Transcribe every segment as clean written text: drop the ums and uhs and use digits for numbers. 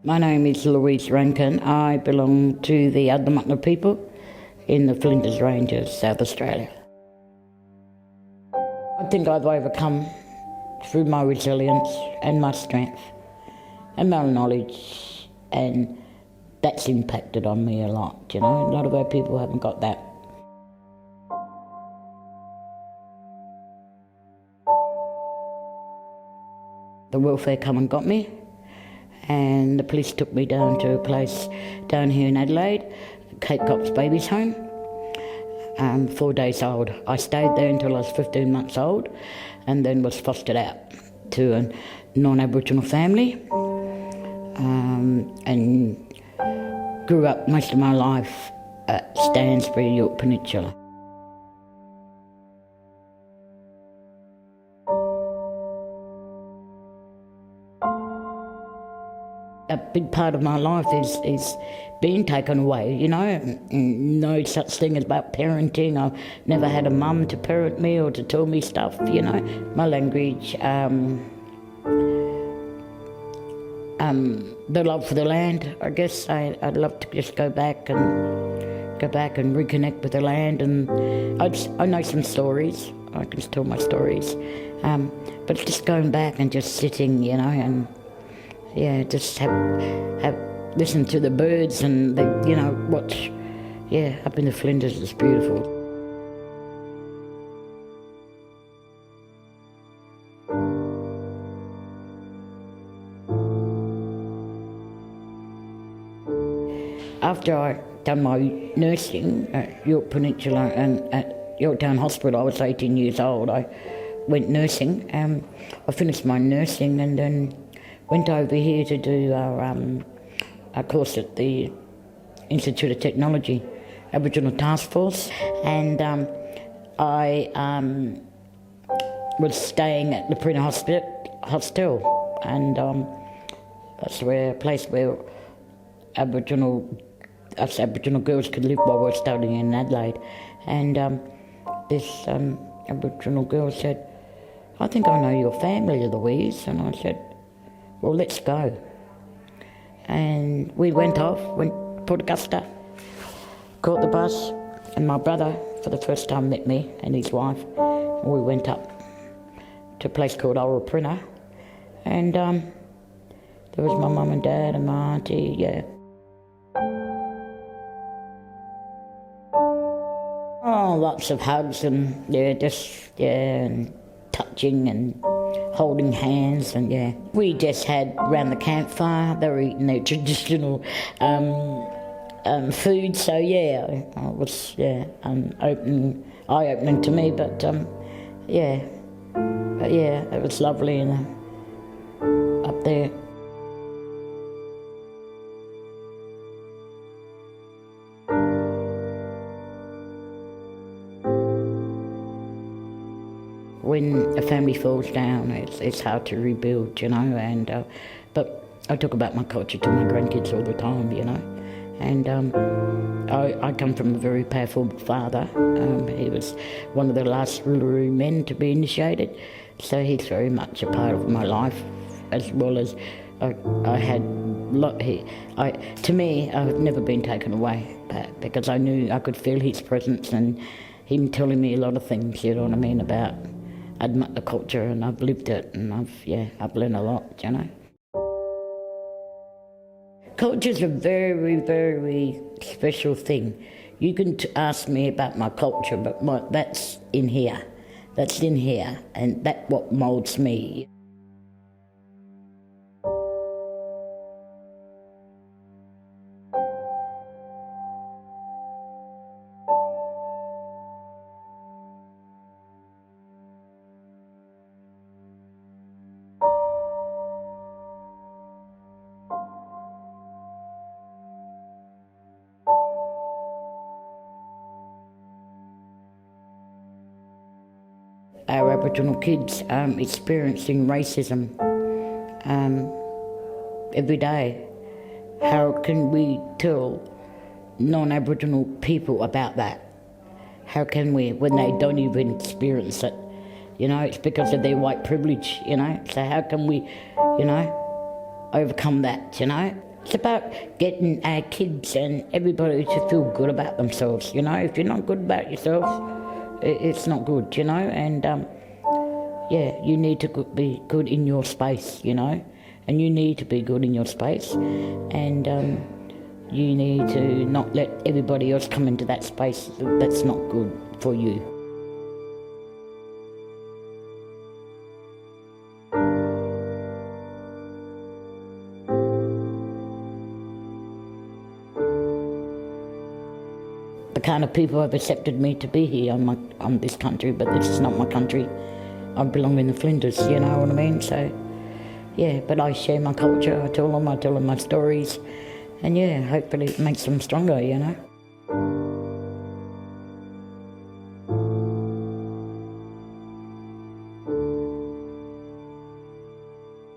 My name is Louise Rankine. I belong to the Adnyamathanha people in the Flinders Ranges, South Australia. I think I've overcome through my resilience and my strength and my knowledge, and that's impacted on me a lot, you know. A lot of our people haven't got that. The welfare come and got me, and the police took me down to a place down here in Adelaide, Cape Cops Babies Home, 4 days old. I stayed there until I was 15 months old, and then was fostered out to a non-Aboriginal family, and grew up most of my life at Stansbury, York Peninsula. A big part of my life is being taken away, you know. No such thing as about parenting. I've never had a mum to parent me or to tell me stuff, you know. My language, the love for the land. I guess I'd love to just go back and reconnect with the land. And I know some stories. I can tell my stories, but just going back and just sitting, you know, and yeah, just have listen to the birds and you know, watch. Yeah, up in the Flinders, it's beautiful. After I done my nursing at York Peninsula and at Yorktown Hospital, I was 18 years old. I went nursing. I finished my nursing and then went over here to do our course at the Institute of Technology, Aboriginal Task Force, and I was staying at the Prina Hostel, and that's a place where us Aboriginal girls could live while we were studying in Adelaide. And this Aboriginal girl said, "I think I know your family, Louise," and I said, "Well, let's go." And we went off, went to Port Augusta, caught the bus, and my brother for the first time met me and his wife, and we went up to a place called Prina, and there was my mum and dad and my auntie, yeah. Oh, lots of hugs and and touching and holding hands, and yeah. We just had round the campfire. They were eating their traditional food, so yeah, it was eye-opening to me, but it was lovely up there. When a family falls down, it's hard to rebuild, you know. And but I talk about my culture to my grandkids all the time, you know. And I come from a very powerful father. He was one of the last Uluru men to be initiated, so he's very much a part of my life, as well as I had. To me, I've never been taken away, because I knew I could feel his presence and him telling me a lot of things, you know what I mean, about Adnyamathanha culture, and I've lived it, and I've learned a lot, you know. Culture's a very, very special thing. You can ask me about my culture, but that's in here. That's in here, and that's what moulds me. Our Aboriginal kids experiencing racism every day. How can we tell non-Aboriginal people about that? How can we, when they don't even experience it? You know, it's because of their white privilege, you know. So how can we, you know, overcome that, you know? It's about getting our kids and everybody to feel good about themselves, you know. If you're not good about yourself, it's not good, you know. And, yeah, you need to be good in your space, you know. And you need to be good in your space. And you need to not let everybody else come into that space that's not good for you. The kind of people have accepted me to be here on this country, but this is not my country. I belong in the Flinders, you know what I mean? So, yeah, but I share my culture, I tell them my stories, and yeah, hopefully it makes them stronger, you know?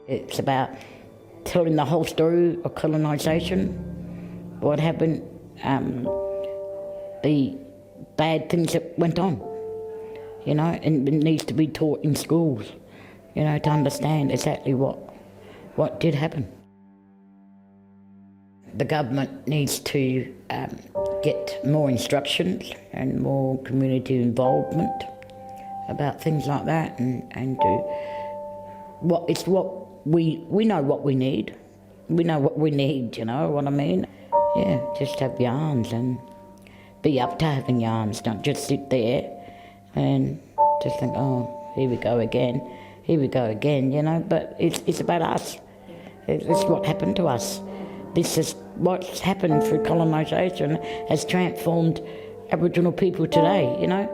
It's about telling the whole story of colonisation, what happened, the bad things that went on, you know, and it needs to be taught in schools, you know, to understand exactly what did happen. The government needs to get more instructions and more community involvement about things like that, and do what we know what we need. We know what we need, you know what I mean? Yeah, just have yarns and be up to having yarns, don't just sit there and just think, oh, here we go again, you know, but it's about us. It's what happened to us. This is what's happened through colonisation has transformed Aboriginal people today, you know.